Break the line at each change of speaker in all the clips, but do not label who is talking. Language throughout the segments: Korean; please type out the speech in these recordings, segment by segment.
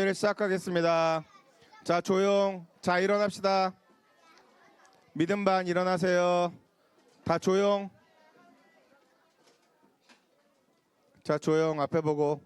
찬양을 시작하겠습니다. 자, 조용. 자, 일어납시다. 믿음 반 일어나세요. 다 조용. 자, 조용. 앞에 보고.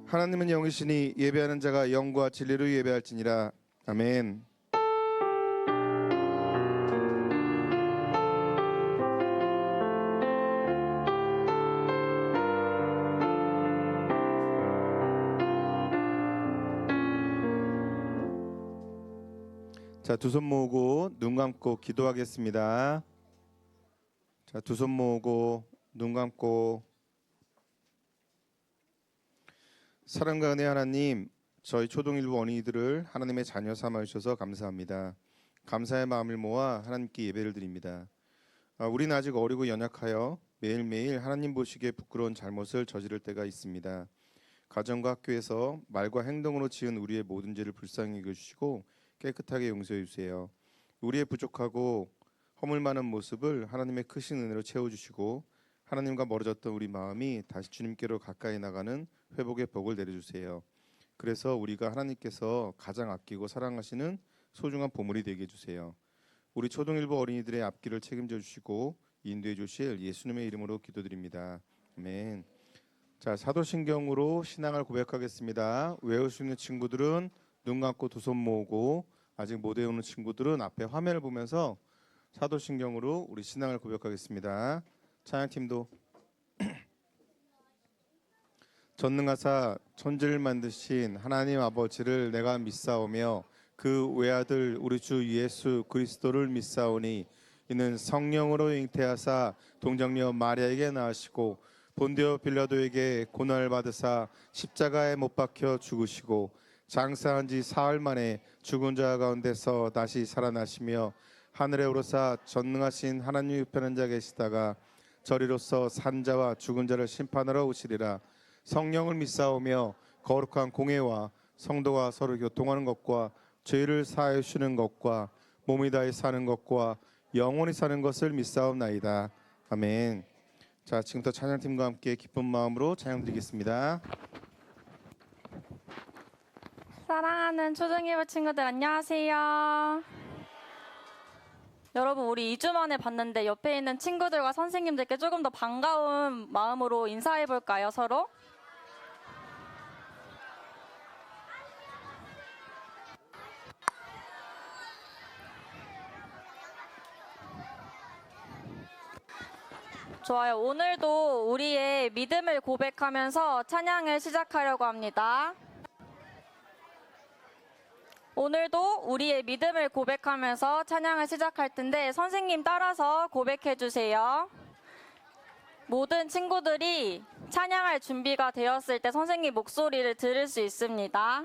하나님은 영이시니 예배하는 자가 영과 진리로 예배할지니라. 아멘. 자, 두 손 모으고 눈 감고 기도하겠습니다. 자, 두 손 모으고 눈 감고. 사랑과 은혜 하나님, 저희 초동일부 어린이들을 하나님의 자녀 삼아 주셔서 감사합니다. 감사의 마음을 모아 하나님께 예배를 드립니다. 우리는 아직 어리고 연약하여 매일매일 하나님 보시기에 부끄러운 잘못을 저지를 때가 있습니다. 가정과 학교에서 말과 행동으로 지은 우리의 모든 죄를 불쌍히 여겨주시고 깨끗하게 용서해 주세요. 우리의 부족하고 허물 많은 모습을 하나님의 크신 은혜로 채워주시고 하나님과 멀어졌던 우리 마음이 다시 주님께로 가까이 나가는 회복의 복을 내려주세요. 그래서 우리가 하나님께서 가장 아끼고 사랑하시는 소중한 보물이 되게 해주세요. 우리 초등일부 어린이들의 앞길을 책임져 주시고 인도해 주실 예수님의 이름으로 기도드립니다. 아멘. 자, 사도신경으로 신앙을 고백하겠습니다. 외울 수 있는 친구들은 눈 감고 두 손 모으고, 아직 못 외우는 친구들은 앞에 화면을 보면서 사도신경으로 우리 신앙을 고백하겠습니다. 찬양팀도 전능하사 천지를 만드신 하나님 아버지를 내가 믿사오며 그 외아들 우리 주 예수 그리스도를 믿사오니 이는 성령으로 잉태하사 동정녀 마리아에게 낳으시고 본디오 빌라도에게 고난을 받으사 십자가에 못 박혀 죽으시고 장사한 지 사흘 만에 죽은 자 가운데서 다시 살아나시며 하늘에 오르사 전능하신 하나님 우편한 자 계시다가 저리로서 산자와 죽은 자를 심판하러 오시리라. 성령을 믿사오며 거룩한 공회와 성도가 서로 교통하는 것과 죄를 사하여 주시는 것과 몸이 다해 사는 것과 영원히 사는 것을 믿사옵나이다. 아멘. 자, 지금부터 찬양팀과 함께 기쁜 마음으로 찬양 드리겠습니다.
사랑하는 초등일부 친구들 안녕하세요. 여러분, 우리 2주 만에 봤는데 옆에 있는 친구들과 선생님들께 조금 더 반가운 마음으로 인사해 볼까요, 서로? 좋아요. 오늘도 우리의 믿음을 고백하면서 찬양을 시작하려고 합니다. 오늘도 우리의 믿음을 고백하면서 찬양을 시작할 텐데 선생님 따라서 고백해 주세요. 모든 친구들이 찬양할 준비가 되었을 때 선생님 목소리를 들을 수 있습니다.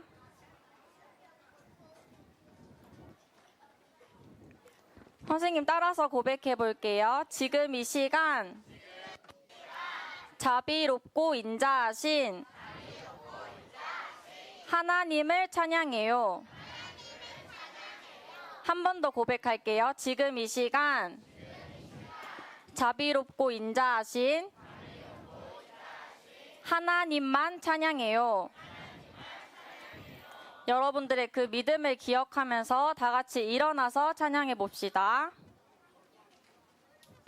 선생님 따라서 고백해 볼게요. 지금 이 시간 자비롭고 인자하신 하나님을 찬양해요. 한 번 더 고백할게요. 지금 이 시간 자비롭고 인자하신 하나님만 찬양해요. 여러분들의 그 믿음을 기억하면서 다 같이 일어나서 찬양해 봅시다.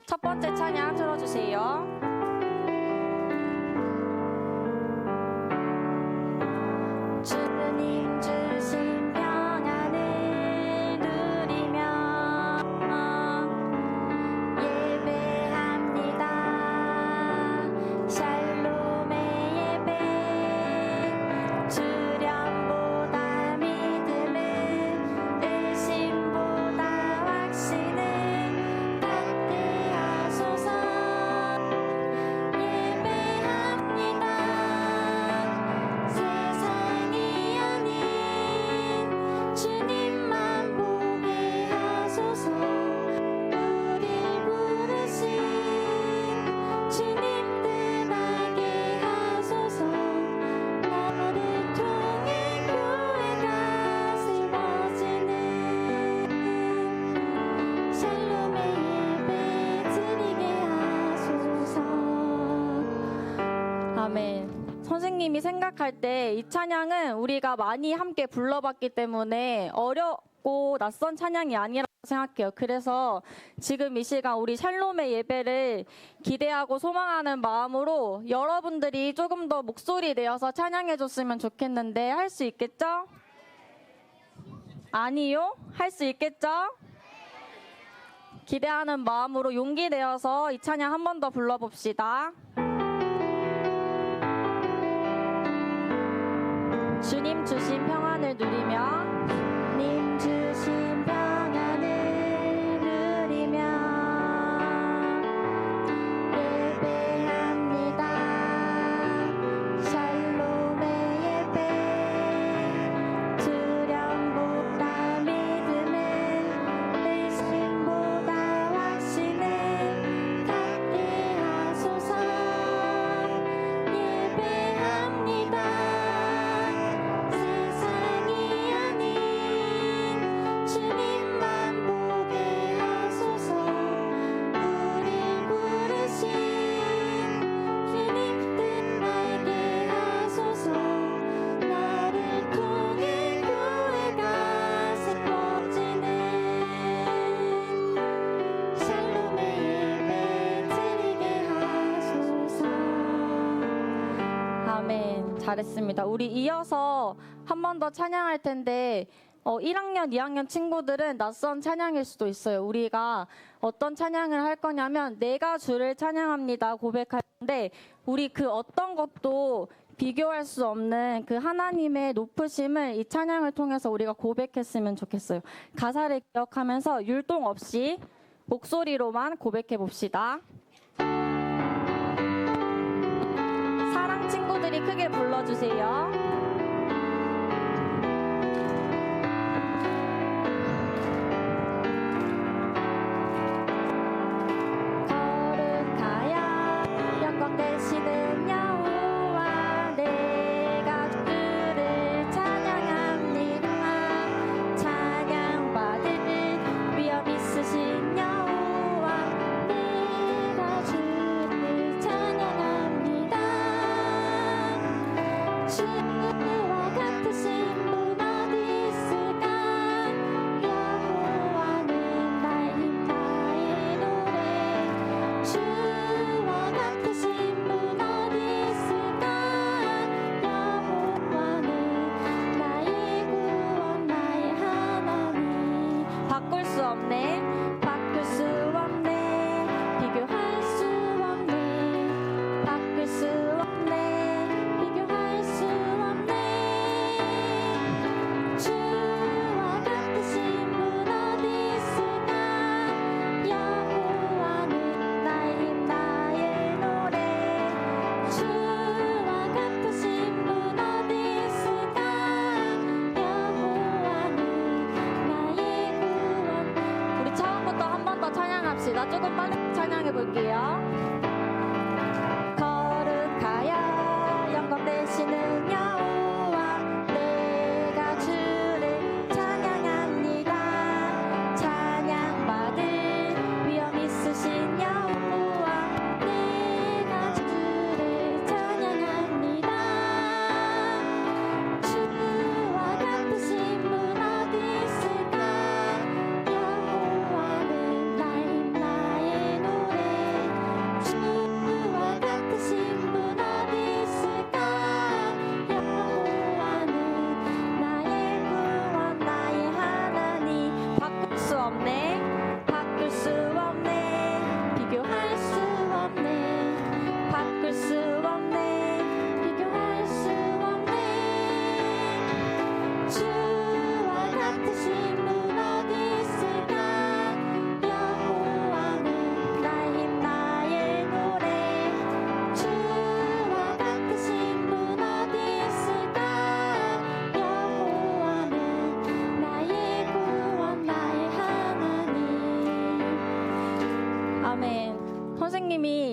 첫 번째 찬양 들어주세요. 주님 주신 평안을 누리며 예배합니다. 샬롬의 예배 주량보다 믿음은 의심보다 확신은 갖게 하소서. 예배합니다. 세상이 아닌 주님만 보게 하소서. 우릴 부르신 주님 뜻하게 하소서. 나를 통해 교회가 세워지는 샬롬의 예배 드리게 하소서. 아멘. 선생님이 생각할 때 이 찬양은 우리가 많이 함께 불러봤기 때문에 어렵고 낯선 찬양이 아니라고 생각해요. 그래서 지금 이 시간 우리 샬롬의 예배를 기대하고 소망하는 마음으로 여러분들이 조금 더 목소리 내어서 찬양해 줬으면 좋겠는데 할 수 있겠죠? 아니요? 할 수 있겠죠? 기대하는 마음으로 용기 내어서 이 찬양 한 번 더 불러봅시다. 주님 주신 평안을 누리며 님 주신 평안을 누리며 예배합니다. 샬롬의 예배 두려움보다 믿음은 의심보다 확신을 갖게 하소서. 예배합니다. 세상이 아닌 주님만 보게 하소서. 우릴 부르신 주님 뜻 알게 하소서. 나를 통해 교회가 세워지는 샬롬의 예배 드리게 하소서. 아멘. 잘했습니다. 우리 이어서 한 번 더 찬양할 텐데 1학년, 2학년 친구들은 낯선 찬양일 수도 있어요. 우리가 어떤 찬양을 할 거냐면 내가 주를 찬양합니다 고백할 텐데 우리 그 어떤 것도 비교할 수 없는 그 하나님의 높으심을 이 찬양을 통해서 우리가 고백했으면 좋겠어요. 가사를 기억하면서 율동 없이 목소리로만 고백해 봅시다. 사랑 친구들이 크게 불러주세요. 거룩하여 영광 되시는 여호와 내가 주를 찬양합니다. 찬양받을 위엄 있으신 여호와 내가 주를 찬양합니다. 주를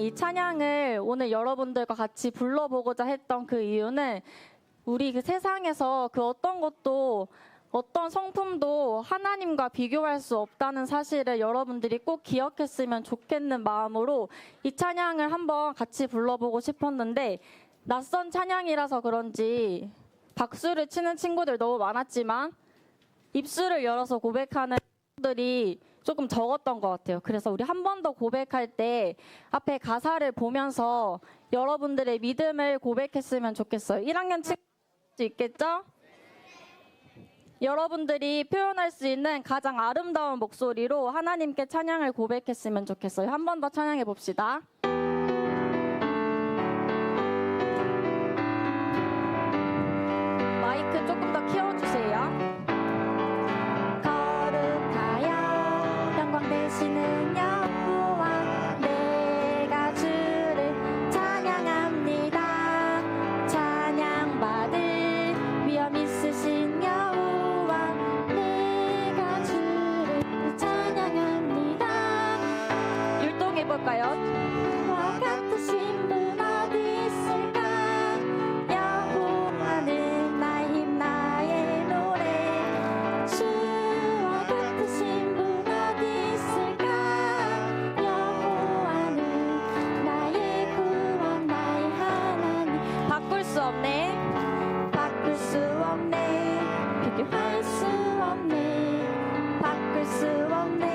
이 찬양을 오늘 여러분들과 같이 불러보고자 했던 그 이유는 우리 그 세상에서 그 어떤 것도 어떤 성품도 하나님과 비교할 수 없다는 사실을 여러분들이 꼭 기억했으면 좋겠는 마음으로 이 찬양을 한번 같이 불러보고 싶었는데 낯선 찬양이라서 그런지 박수를 치는 친구들 너무 많았지만 입술을 열어서 고백하는 친구들이 조금 적었던 것 같아요. 그래서 우리 한 번 더 고백할 때 앞에 가사를 보면서 여러분들의 믿음을 고백했으면 좋겠어요. 1학년 친구들 수 있겠죠? 여러분들이 표현할 수 있는 가장 아름다운 목소리로 하나님께 찬양을 고백했으면 좋겠어요. 한 번 더 찬양해 봅시다. 마이크 조금 더 키워주세요. 거룩하여 영광 되시는 여호와 내가 주를 찬양합니다. 찬양받을 위엄 있으신 여호와 내가 주를 찬양합니다. 율동해볼까요? 주와 같으신 분 어디 있을까? 여호와는 나의 힘 나의 노래. 주와 같으신 분 어디 있을까? 여호와는 나의 구원 나의 하나님. 바꿀 수 없네. 바꿀 수 없네. 비교할 수 없네. 바꿀 수 없네.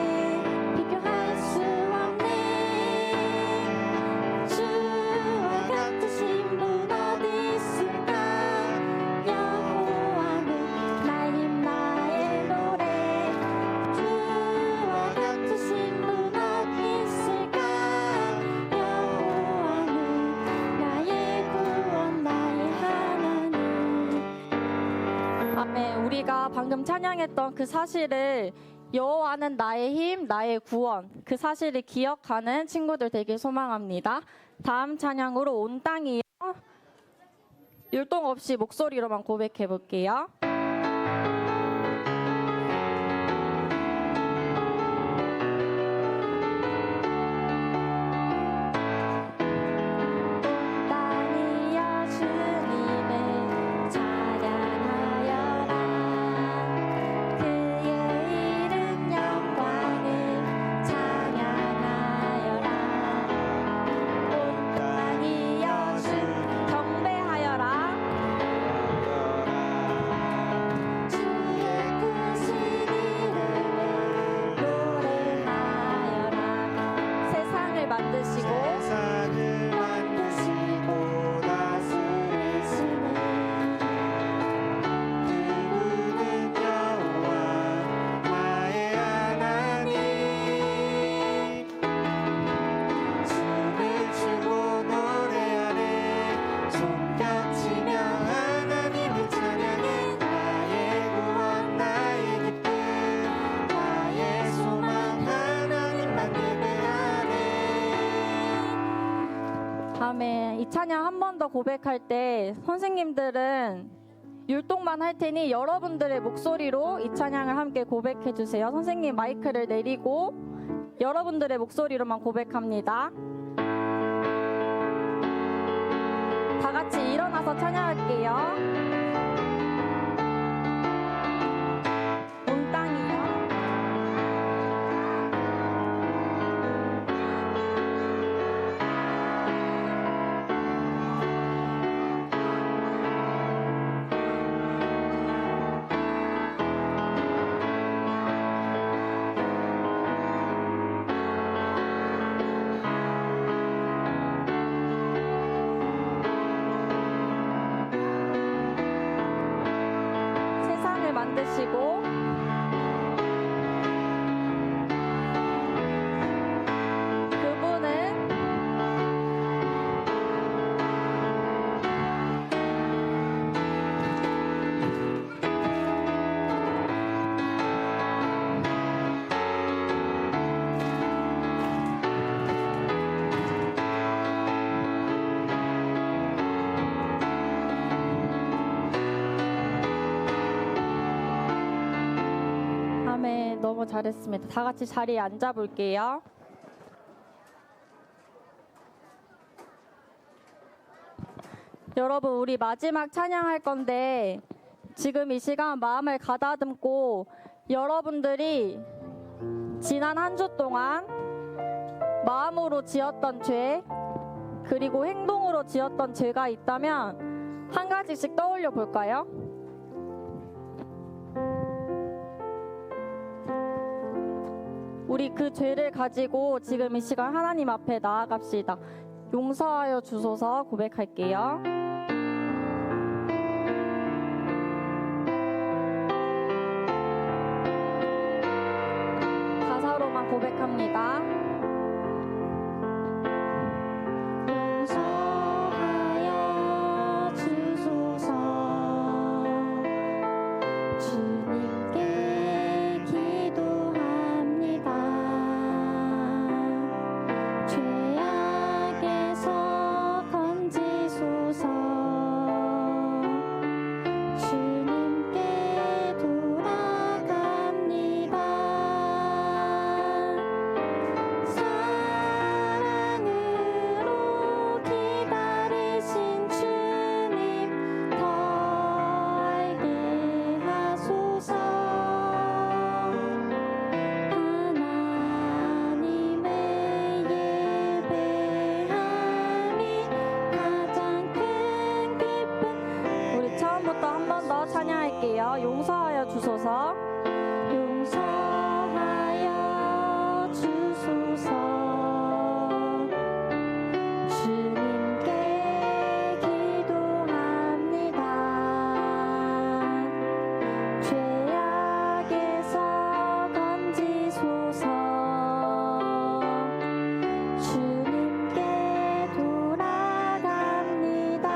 비교할 수 없네. 주와 같으신 분 어디 있을까? 여호와는 나의 힘 나의 노래. 주와 같으신 분 어디 있을까? 여호와는 나의 구원 나의 하나님. 아멘. 우리가 방금 찬양했던 그 사실을 여호와는 나의 힘, 나의 구원 그 사실을 기억하는 친구들 되길 소망합니다. 다음 찬양으로 온 땅이요. 율동 없이 목소리로만 고백해 볼게요. 땅이여 주님을 찬양하여라. 그의 이름 영광을 찬양하여라. 온 땅이여 주 경배하여라. 주의 크신 이름을 노래하여라. 세상을 만드시고
세상을 만드시고 다스리시는 그분은 여호와 나의 하나님. 춤을 추고 노래하네. 손뼉치며 하나님을 찬양해. 나의 구원 나의 기쁨 나의 소망 하나님만 예배하네.
아멘. 이 찬양 한 번 더 고백할 때 선생님들은 율동만 할 테니 여러분들의 목소리로 이 찬양을 함께 고백해 주세요. 선생님 마이크를 내리고 여러분들의 목소리로만 고백합니다. 다 같이 일어나서 찬양할게요. 온 땅이요. 세상을 만드시고 그분은 아멘. 너무 잘했습니다. 다 같이 자리에 앉아 볼게요. 여러분, 우리 마지막 찬양할 건데 지금 이 시간 마음을 가다듬고 여러분들이 지난 한 주 동안 마음으로 지었던 죄 그리고 행동으로 지었던 죄가 있다면 한 가지씩 떠올려 볼까요? 우리 그 죄를 가지고 지금 이 시간 하나님 앞에 나아갑시다. 용서하여 주소서 고백할게요. 가사로만 고백합니다.
용서하여 주소서. 주님께 기도합니다. 죄악에서 건지소서. 주님께 돌아갑니다. 사랑으로 기다리신 주님 더 알게 하소서. 하나님의 예배함이 가장 큰 기쁨.
우리 처음부터 한 번 더 찬양할게요. 용서하여 주소서.
용서하여 주소서. 주님께 기도합니다. 죄악에서 건지소서. 주님께 돌아갑니다.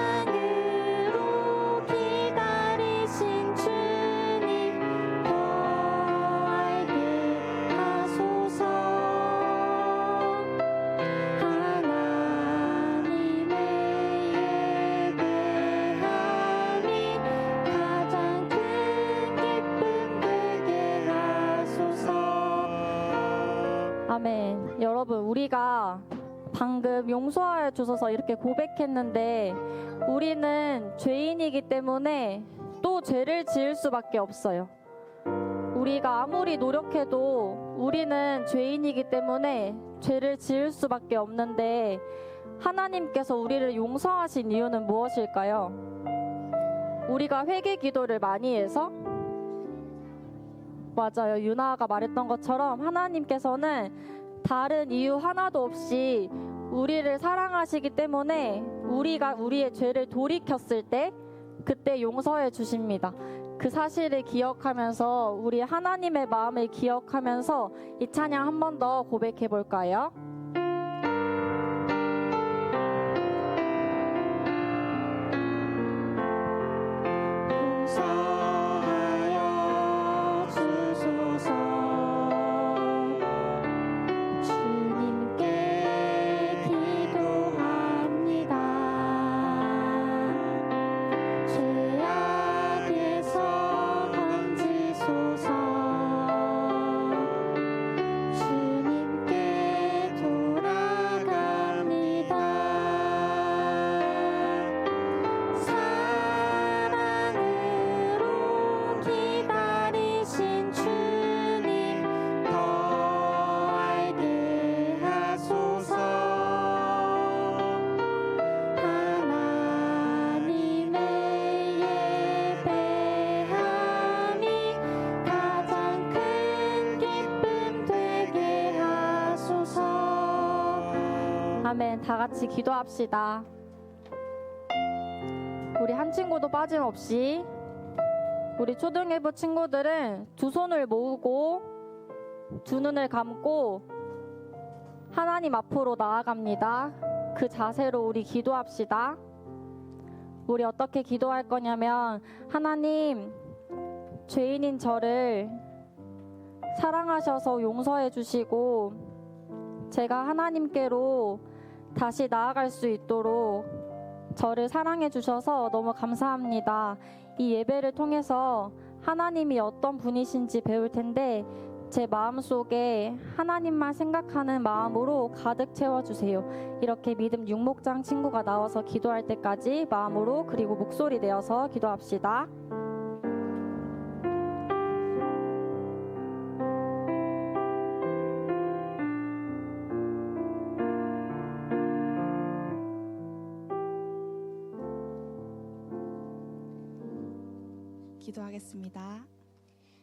사랑으로 기다리신 주님 더 알게 하소서. 하나님의 예배함이 가장 큰 기쁨 되게 하소서.
아멘. 여러분, 우리가 방금 용서하여 주소서 이렇게 고백했는데 우리는 죄인이기 때문에 또 죄를 지을 수밖에 없어요. 우리가 아무리 노력해도 우리는 죄인이기 때문에 죄를 지을 수밖에 없는데 하나님께서 우리를 용서하신 이유는 무엇일까요? 우리가 회개 기도를 많이 해서? 맞아요. 유나가 말했던 것처럼 하나님께서는 다른 이유 하나도 없이 우리를 사랑하시기 때문에 우리가 우리의 죄를 돌이켰을 때 그때 용서해 주십니다. 그 사실을 기억하면서 우리 하나님의 마음을 기억하면서 이 찬양 한 번 더 고백해 볼까요?
용서하여 주소서. 주님께 기도합니다. 죄악에서 건지소서. 주님께 돌아갑니다. 사랑으로 기다리신 주님 더 알게 하소서. 하나님의 예배함이 가장 큰 기쁨 되게 하소서.
아멘. 다 같이 기도합시다. 우리 한 친구도 빠짐없이 우리 초등일부 친구들은 두 손을 모으고 두 눈을 감고 하나님 앞으로 나아갑니다. 그 자세로 우리 기도합시다. 우리 어떻게 기도할 거냐면 하나님, 죄인인 저를 사랑하셔서 용서해 주시고 제가 하나님께로 다시 나아갈 수 있도록 저를 사랑해 주셔서 너무 감사합니다. 이 예배를 통해서 하나님이 어떤 분이신지 배울 텐데 제 마음속에 하나님만 생각하는 마음으로 가득 채워주세요. 이렇게 믿음 육목장 친구가 나와서 기도할 때까지 마음으로 그리고 목소리 내어서 기도합시다.
기도하겠습니다.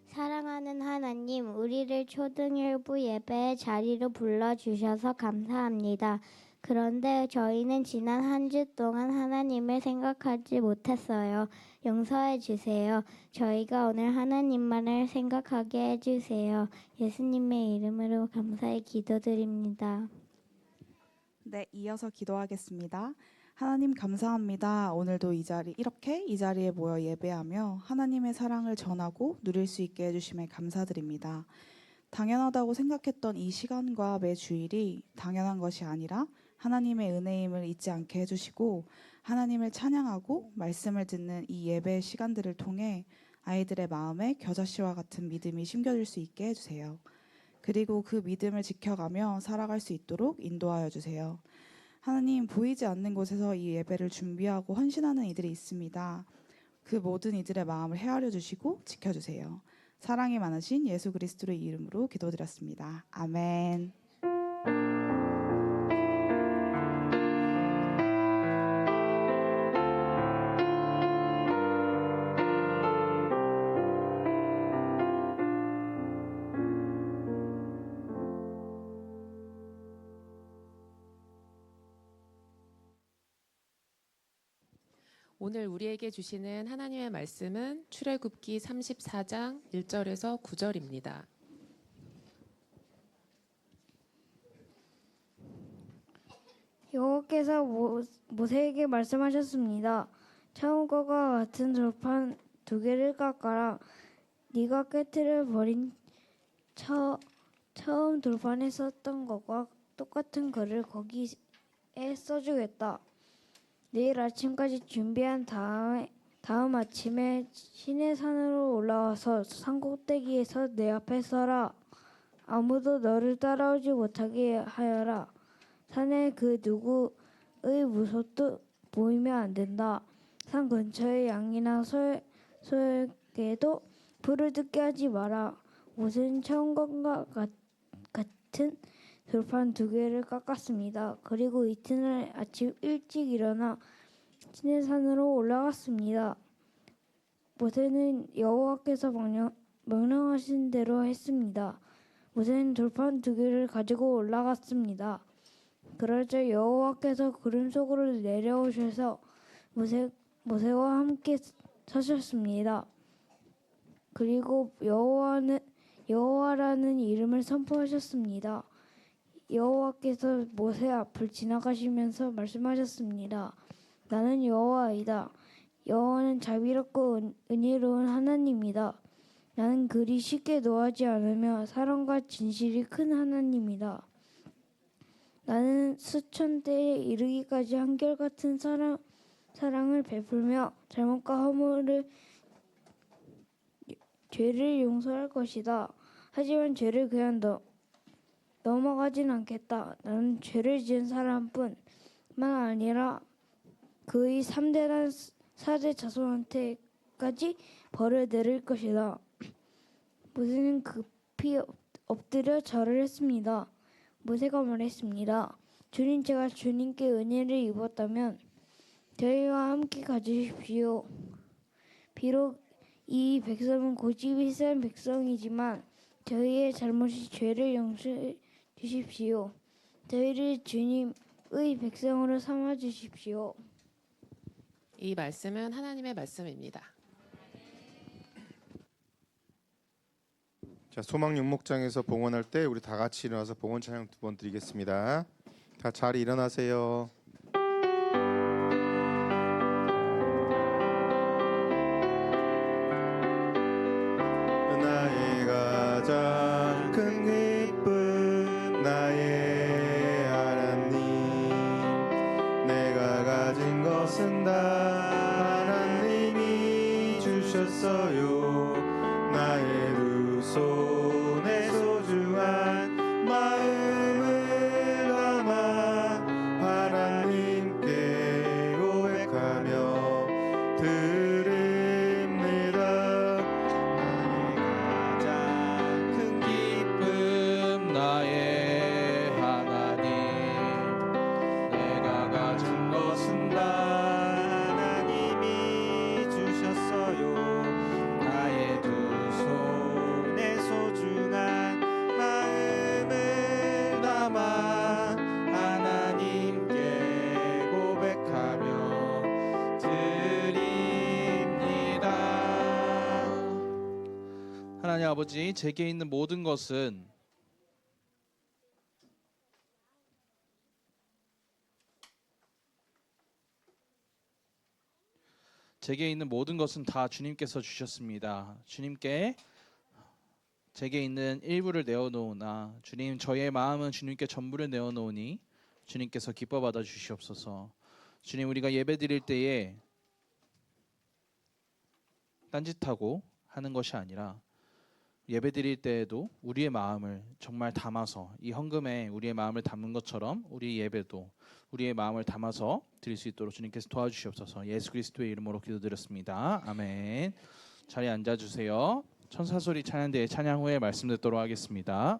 사랑하는 하나님, 우리를 초등일부 예배의 자리로 불러주셔서 감사합니다. 그런데 저희는 지난 한 주 동안 하나님을 생각하지 못했어요. 용서해 주세요. 저희가 오늘 하나님만을 생각하게 해주세요. 예수님의 이름으로 감사히 기도드립니다.
네, 이어서 기도하겠습니다. 하나님 감사합니다. 오늘도 이렇게 이 자리에 모여 예배하며 하나님의 사랑을 전하고 누릴 수 있게 해주심에 감사드립니다. 당연하다고 생각했던 이 시간과 매 주일이 당연한 것이 아니라 하나님의 은혜임을 잊지 않게 해주시고 하나님을 찬양하고 말씀을 듣는 이 예배 시간들을 통해 아이들의 마음에 겨자씨와 같은 믿음이 심겨질 수 있게 해주세요. 그리고 그 믿음을 지켜가며 살아갈 수 있도록 인도하여 주세요. 하나님, 보이지 않는 곳에서 이 예배를 준비하고 헌신하는 이들이 있습니다. 그 모든 이들의 마음을 헤아려 주시고 지켜주세요. 사랑이 많으신 예수 그리스도의 이름으로 기도드렸습니다. 아멘.
오늘 우리에게 주시는 하나님의 말씀은 출애굽기 34장 1절에서 9절입니다.
여호와께서 모세에게 말씀하셨습니다. 처음과 같은 돌판 2개를 깎아라. 네가 깨트려 버린 처음 돌판에 썼던 것과 똑같은 글을 거기에 써주겠다. 내일 아침까지 준비한 다음 아침에 시내산으로 올라와서 산꼭대기에서 내 앞에 서라. 아무도 너를 따라오지 못하게 하여라. 산에 그 누구의 모습도 보이면 안 된다. 산 근처의 양이나 소에게도 불을 듣게 하지 마라. 모세는 처음과 같은 돌판 2개를 깎았습니다. 그리고 이튿날 아침 일찍 일어나 시내산으로 올라갔습니다. 모세는 여호와께서 명령하신 대로 했습니다. 모세는 돌판 2개를 가지고 올라갔습니다. 그러자 여호와께서 구름 속으로 내려오셔서 모세와 함께 서셨습니다. 그리고 여호와라는 이름을 선포하셨습니다. 여호와께서 모세 앞을 지나가시면서 말씀하셨습니다. 나는 여호와이다. 여호와는 자비롭고 은혜로운 하나님이다. 나는 그리 쉽게 노하지 않으며 사랑과 진실이 큰 하나님이다. 나는 수천 때에 이르기까지 한결같은 사랑을 베풀며 잘못과 허물을 죄를 용서할 것이다. 하지만 죄를 그냥 넘어가진 않겠다. 나는 죄를 지은 사람뿐만 아니라 그의 3대나 4대 자손한테까지 벌을 내릴 것이다. 모세는 급히 엎드려 절을 했습니다. 모세가 말했습니다. 주님, 제가 주님께 은혜를 입었다면 저희와 함께 가주십시오. 비록 이 백성은 고집이 센 백성이지만 저희의 잘못이 죄를 용서해 주십시오. 저희를 주님의 백성으로 삼아 주십시오.
이 말씀은 하나님의 말씀입니다.
자, 소망 육목장에서 봉헌할 때 우리 다 같이 일어나서 봉헌 찬양 2번 드리겠습니다. 다 자리 일어나세요. 나의 가장 큰 기쁨 나의 하나님 내가 가진 것은 다 하나님이 주셨어요. 나의 두 손에
드립니다. 나의 가장 큰 기쁨 나의 하나님, 내가 가진 것은 다 하나님이 주셨어요. 나의 두 손에 소중한 마음을 담아 하나님께 고백하며 드립니다.
하나님 아버지, 제게 있는 모든 것은 다 주님께서 주셨습니다. 주님께 제게 있는 일부를 내어놓으나 주님, 저의 마음은 주님께 전부를 내어놓으니 주님께서 기뻐 받아 주시옵소서. 주님, 우리가 예배 드릴 때에 딴짓하고 하는 것이 아니라 예배 드릴 때에도 우리의 마음을 정말 담아서, 이 헌금에 우리의 마음을 담은 것처럼 우리 예배도 우리의 마음을 담아서 드릴 수 있도록 주님께서 도와주시옵소서. 예수 그리스도의 이름으로 기도드렸습니다. 아멘. 자리에 앉아주세요. 천사소리 찬양대회 찬양 후에 말씀 듣도록 하겠습니다.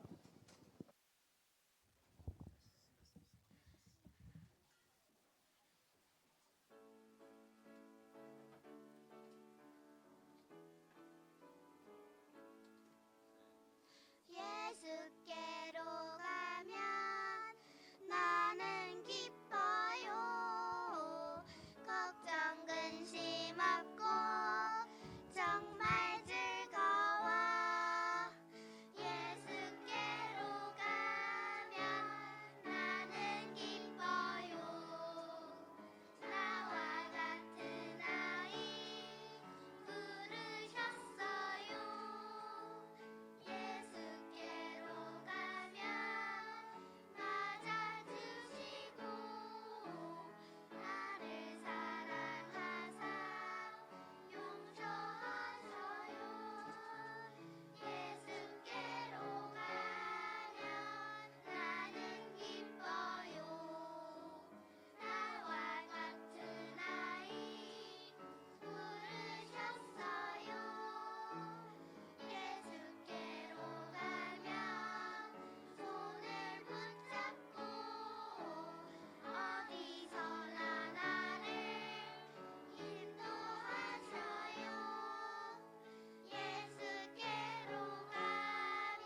예수께로 가면 나는 기뻐요. 걱정 근심 없고 정말 즐거워. 예수께로 가면 나는 기뻐요. 나와 같은 아이 부르셨어요. 예수께로 가면 맞아주시고 나를 사랑하사 용서하셔요. 예수께로 가면 나는 기뻐요. 나와 같은 아이 부르셨어요. 예수께로 가면 손을 붙잡고 어디서나 나를 인도하셔요. 예수께로 가면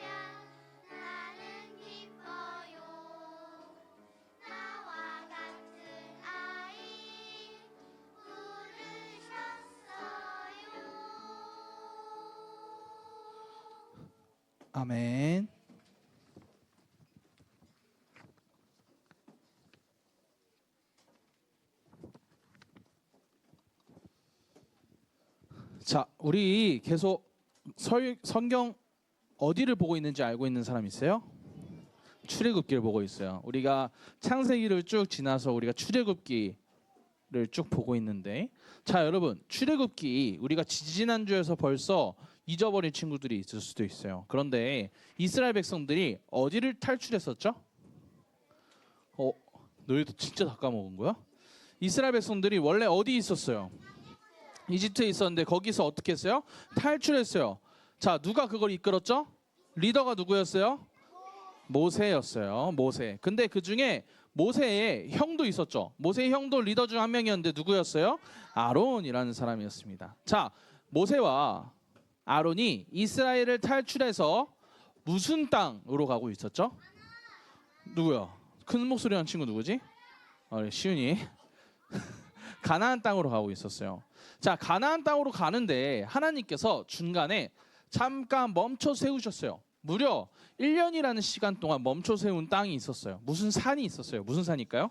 나는 기뻐요. 나와 같은 아이 부르셨어요.
아멘. 자, 우리 계속 성경 어디를 보고 있는지 알고 있는 사람 있어요? 출애굽기를 보고 있어요. 우리가 창세기를 쭉 지나서 우리가 출애굽기를 쭉 보고 있는데, 자 여러분, 출애굽기 우리가 지지난주에서 벌써 잊어버린 친구들이 있을 수도 있어요. 그런데 이스라엘 백성들이 어디를 탈출했었죠? 너희도 진짜 다 까먹은 거야? 이스라엘 백성들이 원래 어디 있었어요? 이집트에 있었는데 거기서 어떻게 했어요? 탈출했어요. 자, 누가 그걸 이끌었죠? 리더가 누구였어요? 모세였어요. 모세. 근데 그 중에 모세의 형도 있었죠. 모세의 형도 리더 중 한 명이었는데 누구였어요? 아론이라는 사람이었습니다. 자, 모세와 아론이 이스라엘을 탈출해서 무슨 땅으로 가고 있었죠? 누구야? 큰 목소리 하는 친구 누구지? 시윤이. 가나안 땅으로 가고 있었어요. 자, 가나안 땅으로 가는데 하나님께서 중간에 잠깐 멈춰 세우셨어요. 무려 1년이라는 시간 동안 멈춰 세운 땅이 있었어요. 무슨 산이 있었어요. 무슨 산일까요?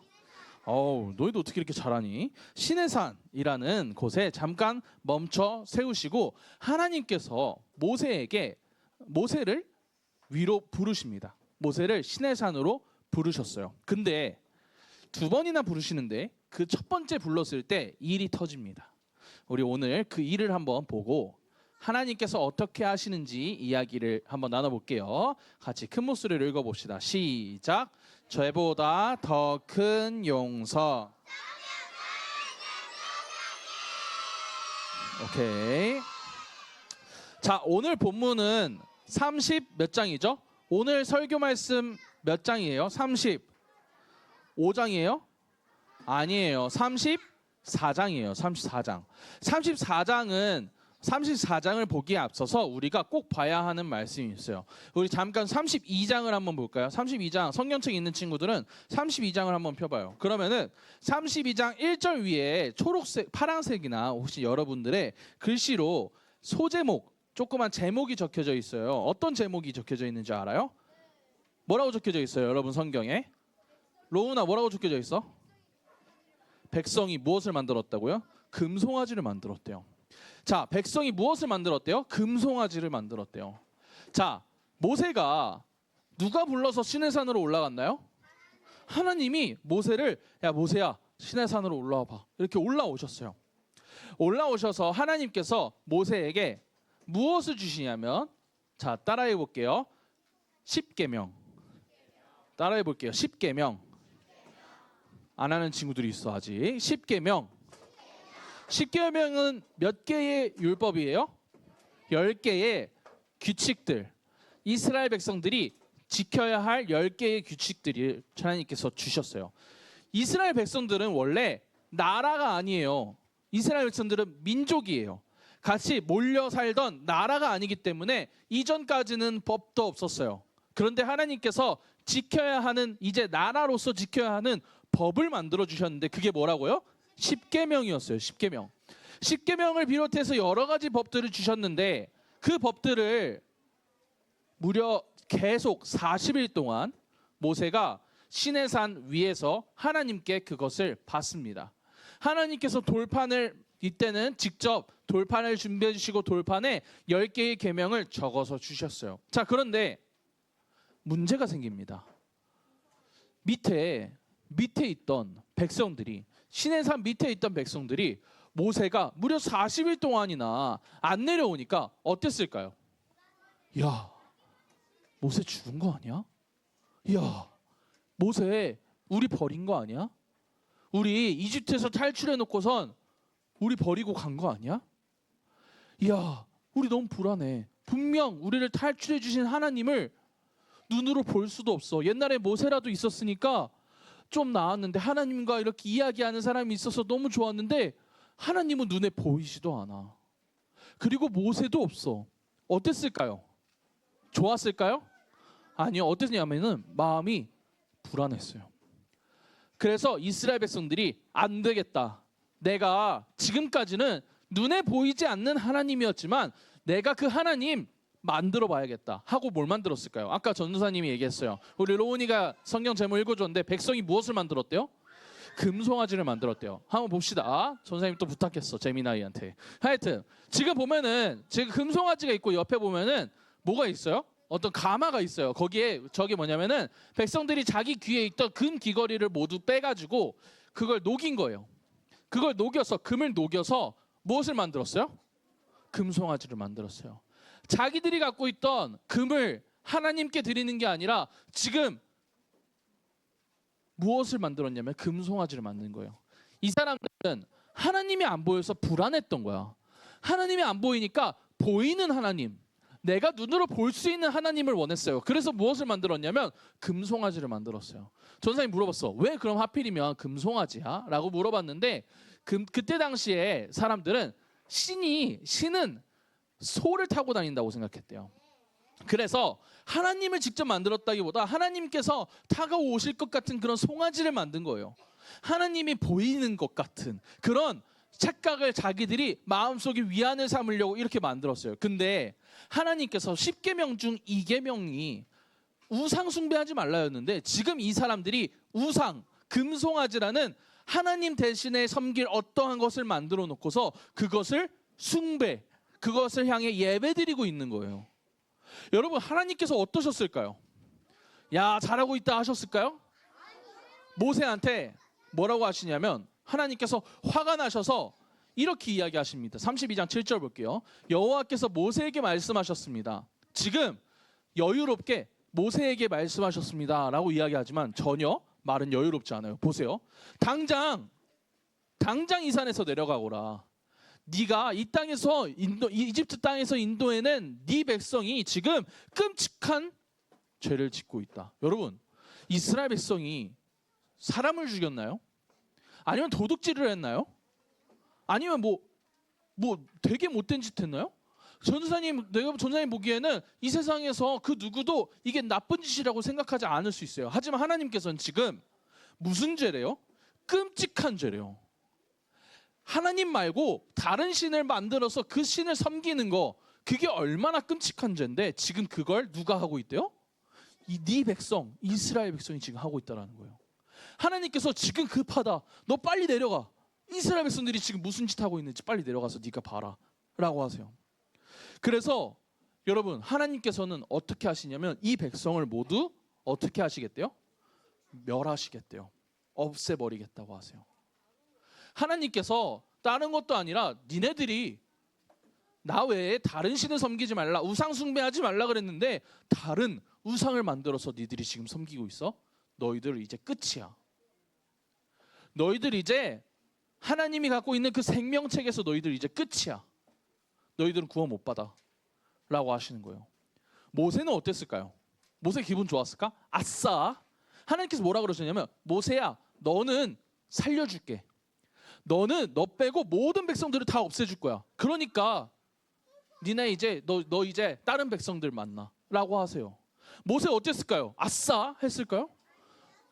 너희도 어떻게 이렇게 잘하니? 시내산이라는 곳에 잠깐 멈춰 세우시고 하나님께서 모세를 위로 부르십니다. 모세를 시내산으로 부르셨어요. 근데 두 번이나 부르시는데 그 첫 번째 불렀을 때 일이 터집니다. 우리 오늘 그 일을 한번 보고 하나님께서 어떻게 하시는지 이야기를 한번 나눠볼게요. 같이 큰 목소리로 읽어봅시다. 시작. 죄보다 더 큰 용서. 오케이. 자, 오늘 본문은 30 몇 장이죠? 오늘 설교 말씀 몇 장이에요? 35장이에요? 아니에요. 34장이에요. 34장. 34장을 보기에 앞서서 우리가 꼭 봐야 하는 말씀이 있어요. 우리 잠깐 32장을 한번 볼까요? 32장 성경책 있는 친구들은 32장을 한번 펴봐요. 그러면은 32장 1절 위에 초록색, 파란색이나 혹시 여러분들의 글씨로 소제목, 조그만 제목이 적혀져 있어요. 어떤 제목이 적혀져 있는지 알아요? 뭐라고 적혀져 있어요, 여러분 성경에? 로우나 뭐라고 적혀져 있어? 백성이 무엇을 만들었다고요? 금송아지를 만들었대요. 자, 백성이 무엇을 만들었대요? 금송아지를 만들었대요. 자, 모세가 누가 불러서 시내산으로 올라갔나요? 하나님이 모세를 야 모세야 시내산으로 올라와 봐. 이렇게 올라오셨어요. 올라오셔서 하나님께서 모세에게 무엇을 주시냐면 자, 따라해 볼게요. 10계명. 따라해 볼게요. 10계명. 안 하는 친구들이 있어 아직. 10계명. 10계명은 몇 개의 율법이에요? 10개의 규칙들. 이스라엘 백성들이 지켜야 할 10개의 규칙들을 하나님께서 주셨어요. 이스라엘 백성들은 원래 나라가 아니에요. 이스라엘 백성들은 민족이에요. 같이 몰려 살던 나라가 아니기 때문에 이전까지는 법도 없었어요. 그런데 하나님께서 지켜야 하는 이제 나라로서 지켜야 하는 법을 만들어 주셨는데 그게 뭐라고요? 10계명이었어요. 10계명. 10계명을 비롯해서 여러 가지 법들을 주셨는데 그 법들을 무려 계속 40일 동안 모세가 시내산 위에서 하나님께 그것을 받습니다. 하나님께서 돌판을 이때는 직접 돌판을 준비해 주시고 돌판에 10개의 계명을 적어서 주셨어요. 자, 그런데 문제가 생깁니다. 밑에 있던 백성들이 시내산 밑에 있던 백성들이 모세가 무려 40일 동안이나 안 내려오니까 어땠을까요? 야, 모세 죽은 거 아니야? 야, 모세 우리 버린 거 아니야? 우리 이집트에서 탈출해 놓고선 우리 버리고 간 거 아니야? 야, 우리 너무 불안해. 분명 우리를 탈출해 주신 하나님을 눈으로 볼 수도 없어. 옛날에 모세라도 있었으니까 좀 나았는데 하나님과 이렇게 이야기하는 사람이 있어서 너무 좋았는데 하나님은 눈에 보이지도 않아. 그리고 모세도 없어. 어땠을까요? 좋았을까요? 아니요. 어땠냐면은 마음이 불안했어요. 그래서 이스라엘 백성들이 안 되겠다. 내가 지금까지는 눈에 보이지 않는 하나님이었지만 내가 그 하나님 만들어 봐야겠다 하고 뭘 만들었을까요? 아까 전도사님이 얘기했어요. 우리 로운이가 성경 제목 읽어줬는데 백성이 무엇을 만들었대요? 금송아지를 만들었대요. 한번 봅시다. 전사님 또 부탁했어. 재미나이한테. 하여튼 지금 보면은 지금 금송아지가 있고 옆에 보면은 뭐가 있어요? 어떤 가마가 있어요. 거기에 저게 뭐냐면은 백성들이 자기 귀에 있던 금 귀걸이를 모두 빼가지고 그걸 녹인 거예요. 그걸 녹여서 금을 녹여서 무엇을 만들었어요? 금송아지를 만들었어요. 자기들이 갖고 있던 금을 하나님께 드리는 게 아니라 지금 무엇을 만들었냐면 금송아지를 만든 거예요. 이 사람들은 하나님이 안 보여서 불안했던 거야. 하나님이 안 보이니까 보이는 하나님, 내가 눈으로 볼 수 있는 하나님을 원했어요. 그래서 무엇을 만들었냐면 금송아지를 만들었어요. 전사님 물어봤어. 왜 그럼 하필이면 금송아지야? 라고 물어봤는데 그때 당시에 사람들은 신은 소를 타고 다닌다고 생각했대요. 그래서 하나님을 직접 만들었다기보다 하나님께서 다가오실 것 같은 그런 송아지를 만든 거예요. 하나님이 보이는 것 같은 그런 착각을 자기들이 마음속에 위안을 삼으려고 이렇게 만들었어요. 근데 하나님께서 10계명 중 2계명이 우상 숭배하지 말라였는데 지금 이 사람들이 우상, 금송아지라는 하나님 대신에 섬길 어떠한 것을 만들어 놓고서 그것을 숭배, 그것을 향해 예배드리고 있는 거예요. 여러분 하나님께서 어떠셨을까요? 야 잘하고 있다 하셨을까요? 모세한테 뭐라고 하시냐면 하나님께서 화가 나셔서 이렇게 이야기하십니다. 32장 7절 볼게요. 여호와께서 모세에게 말씀하셨습니다. 지금 여유롭게 모세에게 말씀하셨습니다 라고 이야기하지만 전혀 말은 여유롭지 않아요. 보세요. 당장 이 산에서 내려가거라. 네가 이 땅에서 이집트 땅에서 인도해낸 네 백성이 지금 끔찍한 죄를 짓고 있다. 여러분, 이스라엘 백성이 사람을 죽였나요? 아니면 도둑질을 했나요? 아니면 뭐 되게 못된 짓 했나요? 내가 전사님 보기에는 이 세상에서 그 누구도 이게 나쁜 짓이라고 생각하지 않을 수 있어요. 하지만 하나님께서는 지금 무슨 죄래요? 끔찍한 죄래요. 하나님 말고 다른 신을 만들어서 그 신을 섬기는 거, 그게 얼마나 끔찍한 죄인데 지금 그걸 누가 하고 있대요? 네 백성, 이스라엘 백성이 지금 하고 있다라는 거예요. 하나님께서 지금 급하다. 너 빨리 내려가. 이스라엘 백성들이 지금 무슨 짓 하고 있는지 빨리 내려가서 네가 봐라 라고 하세요. 그래서 여러분, 하나님께서는 어떻게 하시냐면 이 백성을 모두 어떻게 하시겠대요? 멸하시겠대요. 없애버리겠다고 하세요. 하나님께서 다른 것도 아니라 니네들이 나 외에 다른 신을 섬기지 말라, 우상 숭배하지 말라 그랬는데 다른 우상을 만들어서 니들이 지금 섬기고 있어? 너희들 이제 끝이야. 너희들 이제 하나님이 갖고 있는 그 생명책에서 너희들 이제 끝이야. 너희들은 구원 못 받아 라고 하시는 거예요. 모세는 어땠을까요? 모세 기분 좋았을까? 아싸! 하나님께서 뭐라 그러셨냐면, 모세야, 너는 살려줄게. 너 빼고 모든 백성들을 다 없애줄 거야. 그러니까 니네 이제 너 이제 다른 백성들 만나 라고 하세요. 모세 어땠을까요? 아싸 했을까요?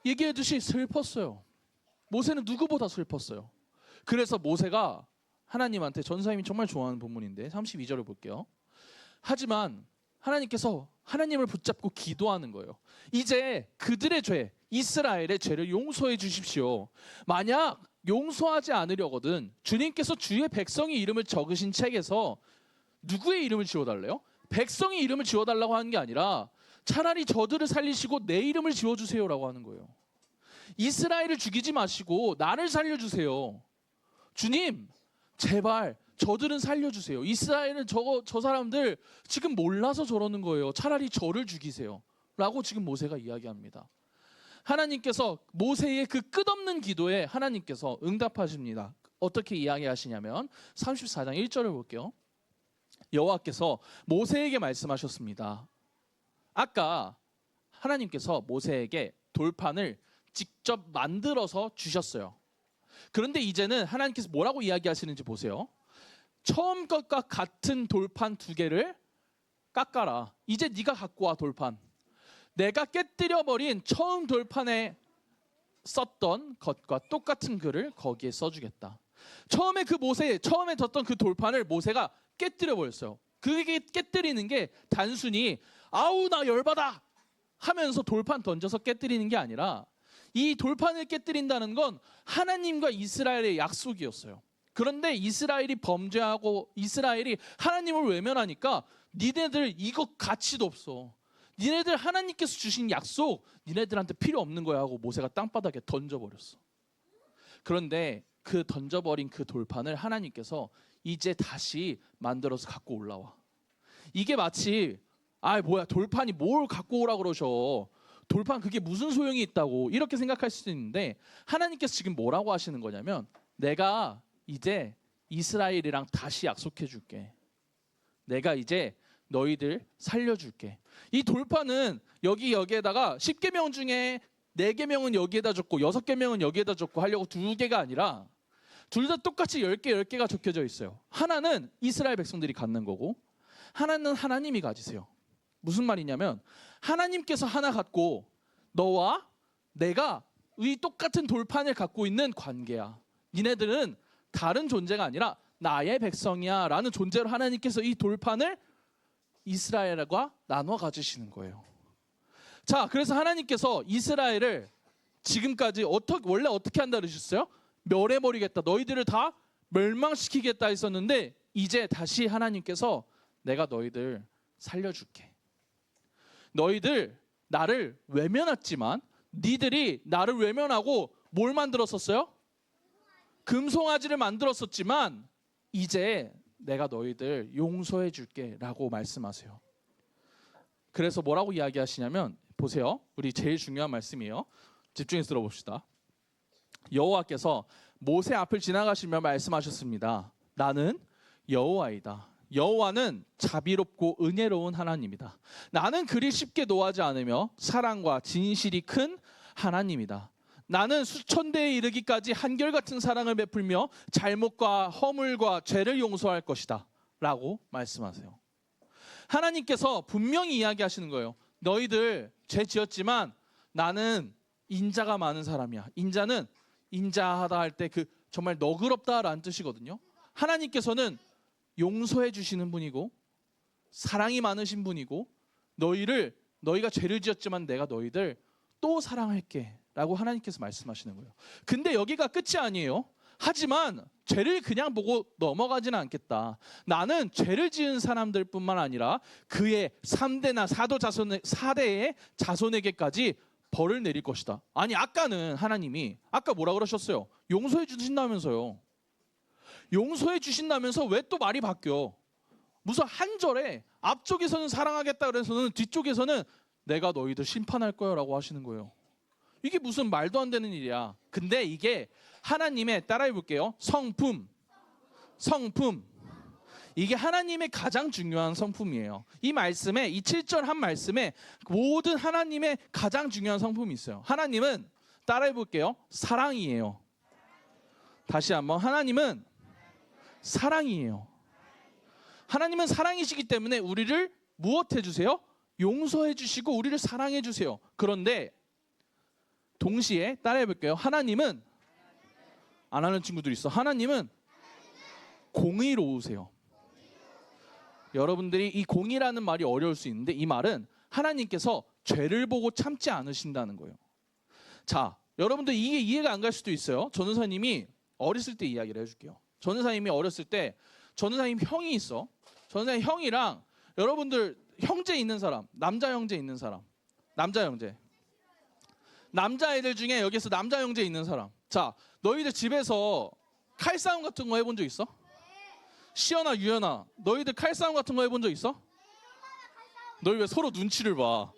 얘기해듯이 슬펐어요. 모세는 누구보다 슬펐어요. 그래서 모세가 하나님한테, 전사님이 정말 좋아하는 본문인데 32절을 볼게요. 하지만 하나님께서 하나님을 붙잡고 기도하는 거예요. 이제 그들의 죄, 이스라엘의 죄를 용서해 주십시오. 만약 용서하지 않으려거든 주님께서 주의 백성의 이름을 적으신 책에서 누구의 이름을 지워달래요? 백성의 이름을 지워달라고 하는 게 아니라 차라리 저들을 살리시고 내 이름을 지워주세요라고 하는 거예요. 이스라엘을 죽이지 마시고 나를 살려주세요. 주님, 제발 저들은 살려주세요. 이스라엘은 저 사람들 지금 몰라서 저러는 거예요. 차라리 저를 죽이세요 라고 지금 모세가 이야기합니다. 하나님께서 모세의 그 끝없는 기도에 하나님께서 응답하십니다. 어떻게 이야기하시냐면 34장 1절을 볼게요. 여호와께서 모세에게 말씀하셨습니다. 아까 하나님께서 모세에게 돌판을 직접 만들어서 주셨어요. 그런데 이제는 하나님께서 뭐라고 이야기하시는지 보세요. 처음 것과 같은 돌판 2개를 깎아라. 이제 네가 갖고 와 돌판. 내가 깨뜨려버린 처음 돌판에 썼던 것과 똑같은 글을 거기에 써주겠다. 처음에 뒀던 그 돌판을 모세가 깨뜨려버렸어요. 그게 깨뜨리는 게 단순히 아우 나 열받아 하면서 돌판 던져서 깨뜨리는 게 아니라, 이 돌판을 깨뜨린다는 건 하나님과 이스라엘의 약속이었어요. 그런데 이스라엘이 범죄하고 이스라엘이 하나님을 외면하니까 니네들 이거 가치도 없어. 니네들 하나님께서 주신 약속 니네들한테 필요 없는 거야 하고 모세가 땅바닥에 던져버렸어. 그런데 그 던져버린 그 돌판을 하나님께서 이제 다시 만들어서 갖고 올라와. 이게 마치 뭐야 돌판이 뭘 갖고 오라 그러셔. 돌판 그게 무슨 소용이 있다고 이렇게 생각할 수도 있는데, 하나님께서 지금 뭐라고 하시는 거냐면, 내가 이제 이스라엘이랑 다시 약속해 줄게. 내가 이제 너희들 살려줄게. 이 돌판은 여기에다가 10계명 중에 4계명은 여기에다 적고 6계명은 여기에다 적고 하려고 2개가 아니라 둘 다 똑같이 10개가 적혀져 있어요. 하나는 이스라엘 백성들이 갖는 거고 하나는 하나님이 가지세요. 무슨 말이냐면, 하나님께서 하나 갖고 너와 내가 이 똑같은 돌판을 갖고 있는 관계야. 니네들은 다른 존재가 아니라 나의 백성이야 라는 존재로 하나님께서 이 돌판을 이스라엘과 나눠 가지시는 거예요. 자, 그래서 하나님께서 이스라엘을 지금까지 원래 어떻게 한다 그러셨어요? 멸해버리겠다, 너희들을 다 멸망시키겠다 했었는데, 이제 다시 하나님께서 내가 너희들 살려줄게. 너희들 나를 외면했지만 니들이 나를 외면하고 뭘 만들었었어요? 금송아지를 만들었었지만 이제 내가 너희들 용서해 줄게 라고 말씀하세요. 그래서 뭐라고 이야기하시냐면, 보세요. 우리 제일 중요한 말씀이에요. 집중해서 들어봅시다. 여호와께서 모세 앞을 지나가시며 말씀하셨습니다. 나는 여호와이다. 여호와는 자비롭고 은혜로운 하나님이다. 나는 그리 쉽게 노하지 않으며 사랑과 진실이 큰 하나님이다. 나는 수천 대에 이르기까지 한결같은 사랑을 베풀며 잘못과 허물과 죄를 용서할 것이다 라고 말씀하세요. 하나님께서 분명히 이야기하시는 거예요. 너희들 죄 지었지만 나는 인자가 많은 사람이야. 인자는 인자하다 할 때 그 정말 너그럽다라는 뜻이거든요. 하나님께서는 용서해 주시는 분이고 사랑이 많으신 분이고 너희가 죄를 지었지만 내가 너희들 또 사랑할게 라고 하나님께서 말씀하시는 거예요. 근데 여기가 끝이 아니에요. 하지만 죄를 그냥 보고 넘어가지는 않겠다. 나는 죄를 지은 사람들뿐만 아니라 그의 3대나 4대의 자손에게까지 벌을 내릴 것이다. 아니 아까는 하나님이 아까 뭐라 그러셨어요? 용서해 주신다면서요. 용서해 주신다면서 왜 또 말이 바뀌어? 무슨 한 절에 앞쪽에서는 사랑하겠다 그래서는 뒤쪽에서는 내가 너희들 심판할 거야 라고 하시는 거예요. 이게 무슨 말도 안 되는 일이야. 근데 이게 하나님의, 따라해 볼게요. 성품. 이게 하나님의 가장 중요한 성품이에요. 이 말씀에, 이 7절 한 말씀에 모든 하나님의 가장 중요한 성품이 있어요. 하나님은, 따라해 볼게요. 사랑이에요. 다시 한번, 하나님은 사랑이에요. 하나님은 사랑이시기 때문에 우리를 무엇 해주세요? 용서해 주시고 우리를 사랑해 주세요. 그런데 동시에 따라해 볼게요. 하나님은, 안 하는 친구들 있어. 하나님은 공의로우세요. 여러분들이 이 공의라는 말이 어려울 수 있는데 이 말은 하나님께서 죄를 보고 참지 않으신다는 거예요. 자, 여러분들 이게 이해가 안 갈 수도 있어요. 전우사님이 어렸을 때 이야기를 해줄게요. 전우사님이 어렸을 때 전우사님 형이 있어. 전우사님 형이랑 여러분들 형제 있는 사람, 남자 형제 있는 사람, 남자 형제. 남자애들 중에 여기서 남자 형제 있는 사람. 자, 너희들 집에서 칼싸움 같은 거 해본 적 있어? 시연아, 유연아, 너희들 칼싸움 같은 거 해본 적 있어? 너희 왜 서로 눈치를 봐?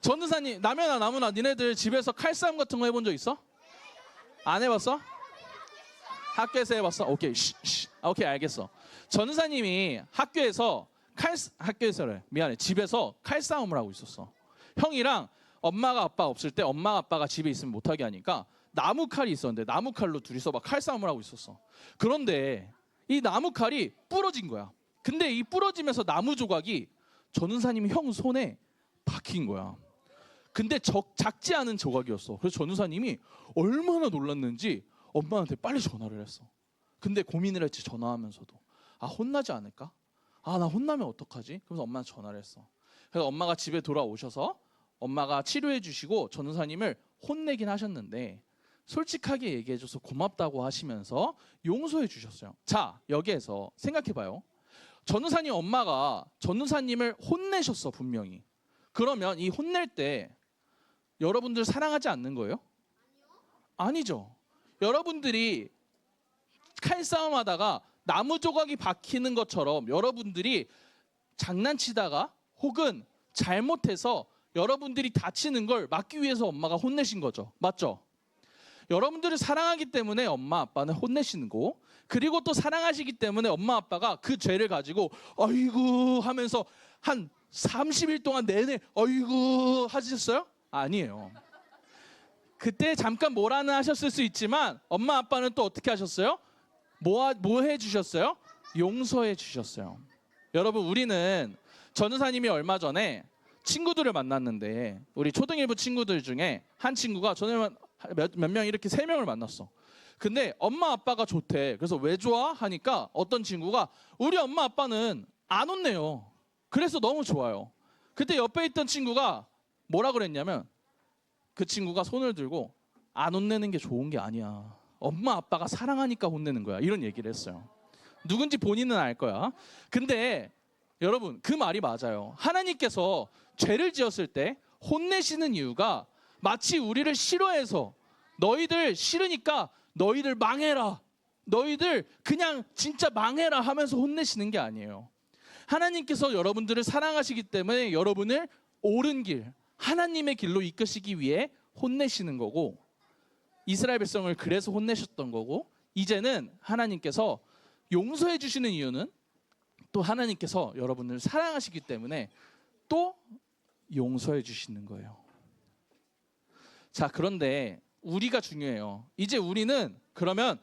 전우사님, 남연아, 나무나, 니네들 집에서 칼싸움 같은 거 해본 적 있어? 안 해봤어? 학교에서 해봤어? 오케이, 오케이, 알겠어. 전우사님이 학교에서래. 미안해. 집에서 칼싸움을 하고 있었어. 형이랑 엄마가 아빠 없을 때 엄마 아빠가 집에 있으면 못하게 하니까 나무 칼이 있었는데 나무 칼로 둘이서 막 칼싸움을 하고 있었어. 그런데 이 나무 칼이 부러진 거야. 근데 이 부러지면서 나무 조각이 전우사님 형 손에 박힌 거야. 근데 작지 않은 조각이었어. 그래서 전우사님이 얼마나 놀랐는지 엄마한테 빨리 전화를 했어. 근데 고민을 했지. 전화하면서도 혼나지 않을까? 나 혼나면 어떡하지? 그래서 엄마한테 전화를 했어. 그래서 엄마가 집에 돌아오셔서 엄마가 치료해 주시고 전우사님을 혼내긴 하셨는데 솔직하게 얘기해줘서 고맙다고 하시면서 용서해 주셨어요. 자, 여기에서 생각해봐요. 전우사님 엄마가 전우사님을 혼내셨어, 분명히. 그러면 이 혼낼 때 여러분들 사랑하지 않는 거예요? 아니죠. 여러분들이 칼싸움 하다가 나무 조각이 박히는 것처럼 여러분들이 장난치다가 혹은 잘못해서 여러분들이 다치는 걸 막기 위해서 엄마가 혼내신 거죠. 맞죠? 여러분들을 사랑하기 때문에 엄마 아빠는 혼내시는 거, 그리고 또 사랑하시기 때문에 엄마 아빠가 그 죄를 가지고 아이고 하면서 한 30일 동안 내내 아이고 하셨어요? 아니에요. 그때 잠깐 뭐라는 하셨을 수 있지만 엄마 아빠는 또 어떻게 하셨어요? 뭐 해주셨어요? 용서해 주셨어요. 여러분, 우리는 전우사님이 얼마 전에 친구들을 만났는데 우리 초등일부 친구들 중에 한 친구가 저는 몇 명 이렇게 3명을 만났어. 근데 엄마 아빠가 좋대. 그래서 왜 좋아? 하니까 어떤 친구가 우리 엄마 아빠는 안 혼내요. 그래서 너무 좋아요. 그때 옆에 있던 친구가 뭐라 그랬냐면 그 친구가 손을 들고 안 혼내는 게 좋은 게 아니야. 엄마 아빠가 사랑하니까 혼내는 거야. 이런 얘기를 했어요. 누군지 본인은 알 거야. 근데 여러분, 그 말이 맞아요. 하나님께서 죄를 지었을 때 혼내시는 이유가 마치 우리를 싫어해서 너희들 싫으니까 너희들 망해라, 너희들 그냥 진짜 망해라 하면서 혼내시는 게 아니에요. 하나님께서 여러분들을 사랑하시기 때문에 여러분을 옳은 길, 하나님의 길로 이끄시기 위해 혼내시는 거고, 이스라엘 백성을 그래서 혼내셨던 거고, 이제는 하나님께서 용서해 주시는 이유는 또 하나님께서 여러분을 사랑하시기 때문에 또 용서해 주시는 거예요. 자, 그런데 우리가 중요해요. 이제 우리는 그러면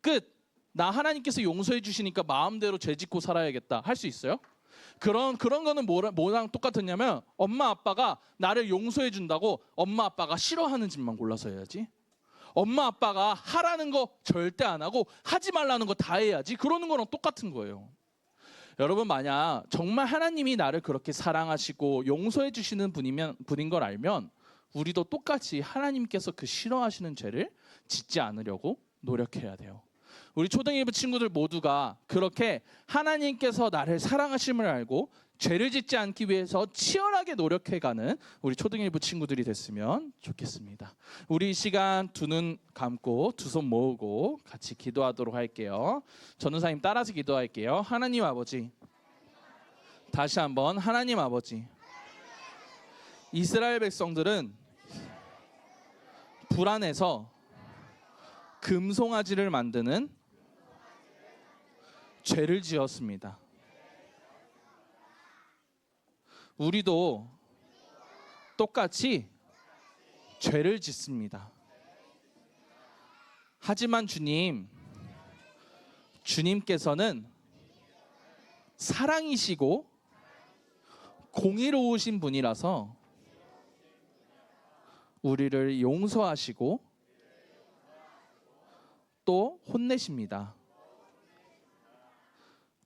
끝. 나 하나님께서 용서해 주시니까 마음대로 죄 짓고 살아야겠다 할 수 있어요? 그런 거는 뭐랑 똑같았냐면 엄마 아빠가 나를 용서해 준다고 엄마 아빠가 싫어하는 짓만 골라서 해야지. 엄마 아빠가 하라는 거 절대 안 하고 하지 말라는 거 다 해야지. 그러는 거랑 똑같은 거예요. 여러분, 만약 정말 하나님이 나를 그렇게 사랑하시고 용서해 주시는 분인 걸 알면 우리도 똑같이 하나님께서 그 싫어하시는 죄를 짓지 않으려고 노력해야 돼요. 우리 초등일부 친구들 모두가 그렇게 하나님께서 나를 사랑하심을 알고 죄를 짓지 않기 위해서 치열하게 노력해가는 우리 초등일부 친구들이 됐으면 좋겠습니다. 우리 이 시간 두 눈 감고 두 손 모으고 같이 기도하도록 할게요. 전도사님 따라서 기도할게요. 하나님 아버지, 다시 한번 하나님 아버지, 이스라엘 백성들은 불안해서 금송아지를 만드는 죄를 지었습니다. 우리도 똑같이 죄를 짓습니다. 하지만 주님께서는 사랑이시고 공의로우신 분이라서 우리를 용서하시고 또 혼내십니다.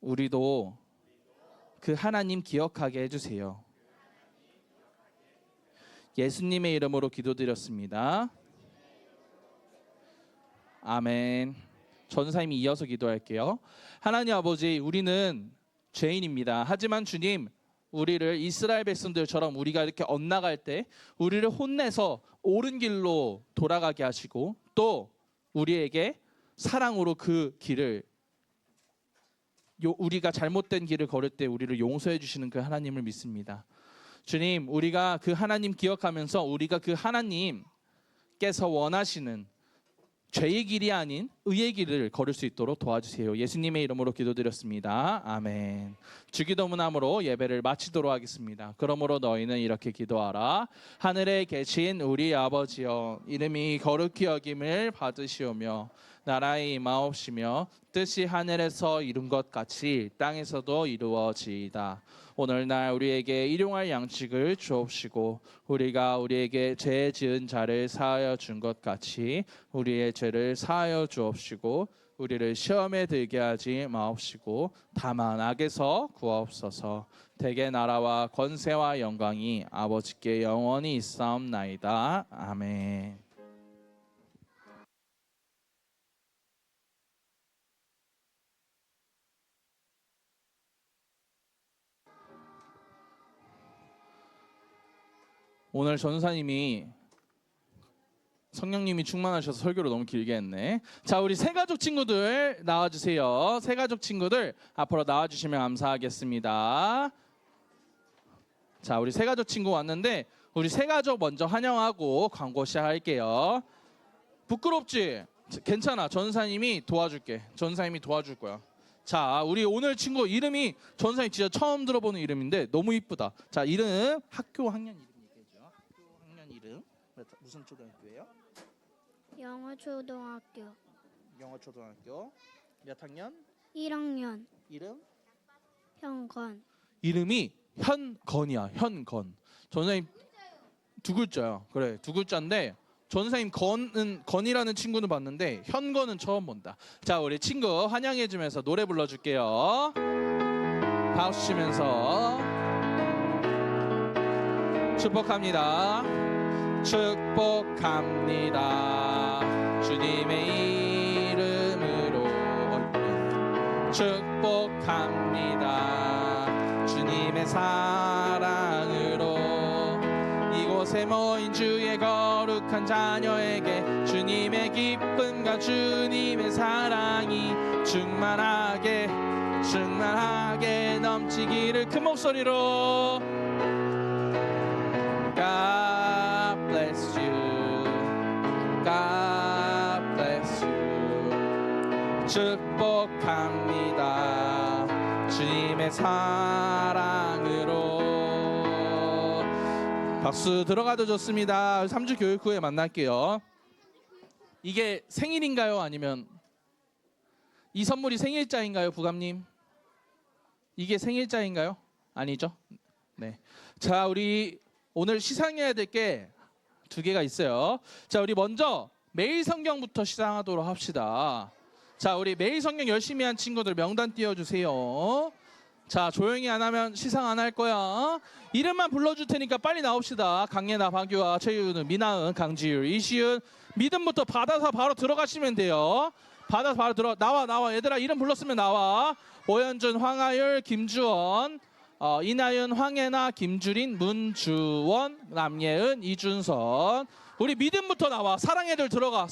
우리도 그 하나님 기억하게 해주세요. 예수님의 이름으로 기도드렸습니다. 아멘. 전사님이 이어서 기도할게요. 하나님 아버지, 우리는 죄인입니다. 하지만 주님, 우리를 이스라엘 백성들처럼 우리가 이렇게 엇나갈 때 우리를 혼내서 옳은 길로 돌아가게 하시고 또 우리에게 사랑으로 그 길을, 우리가 잘못된 길을 걸을 때 우리를 용서해 주시는 그 하나님을 믿습니다. 주님, 우리가 그 하나님 기억하면서 우리가 그 하나님께서 원하시는 죄의 길이 아닌 의의 길을 걸을 수 있도록 도와주세요. 예수님의 이름으로 기도드렸습니다. 아멘. 주기도문함으로 예배를 마치도록 하겠습니다. 그러므로 너희는 이렇게 기도하라. 하늘에 계신 우리 아버지여, 이름이 거룩히 여김을 받으시오며 나라의 임하옵시며 뜻이 하늘에서 이룬 것 같이 땅에서도 이루어지이다. 오늘날 우리에게 일용할 양식을 주옵시고 우리가 우리에게 죄 지은 자를 사하여 준 것 같이 우리의 죄를 사하여 주옵시고 우리를 시험에 들게 하지 마옵시고 다만 악에서 구하옵소서. 대개 나라와 권세와 영광이 아버지께 영원히 있사옵나이다. 아멘. 오늘 전사님이 성령님이 충만하셔서 설교를 너무 길게 했네. 자, 우리 새가족 친구들 나와주세요. 새가족 친구들 앞으로 나와주시면 감사하겠습니다. 자, 우리 새가족 친구 왔는데 우리 새가족 먼저 환영하고 광고 시작할게요. 부끄럽지? 괜찮아. 전사님이 도와줄게. 전사님이 도와줄 거야. 자, 우리 오늘 친구 이름이 전사님 진짜 처음 들어보는 이름인데 너무 이쁘다. 자, 이름 학교 학년 이름 얘기해줘. 학교 학년 이름 무슨 초등학교예요?
영어초등학교
영어초등학교. 몇 학년?
1학년
이름?
현건.
이름이 현건이야. 현건. 전사님 두 글자야. 그래, 두 글자인데 전사님 건이라는 친구는 봤는데 현건은 처음 본다. 자, 우리 친구 환영해주면서 노래 불러줄게요. 박수 치면서 축복합니다. 축복합니다. 주님의 이름으로 축복합니다. 주님의 사랑으로 이곳에 모인 주의 거룩한 자녀에게 주님의 기쁨과 주님의 사랑이 충만하게 넘치기를 큰 목소리로 God bless you, God bless you. 축복합니다. 주님의 사랑으로. 박수 들어가도 좋습니다. 3주 교육 후에 만날게요. 이게 생일인가요? 아니면 이 선물이 생일자인가요, 부감님? 이게 생일자인가요? 아니죠? 네. 자, 우리 오늘 시상해야 될 게 2개가 있어요. 자, 우리 먼저 매일 성경부터 시상하도록 합시다. 자, 우리 매일 성경 열심히 한 친구들 명단 띄워주세요. 자, 조용히 안 하면 시상 안 할 거야. 이름만 불러줄 테니까 빨리 나옵시다. 강예나, 박유아, 최유은, 민아은, 강지율, 이시은. 믿음부터 받아서 바로 들어가시면 돼요. 받아서 바로 나와. 얘들아, 이름 불렀으면 나와. 오현준, 황하율, 김주원, 이나연, 황예나, 김주린, 문주원, 남예은, 이준선. 우리 믿음부터 나와. 사랑애들 들어가.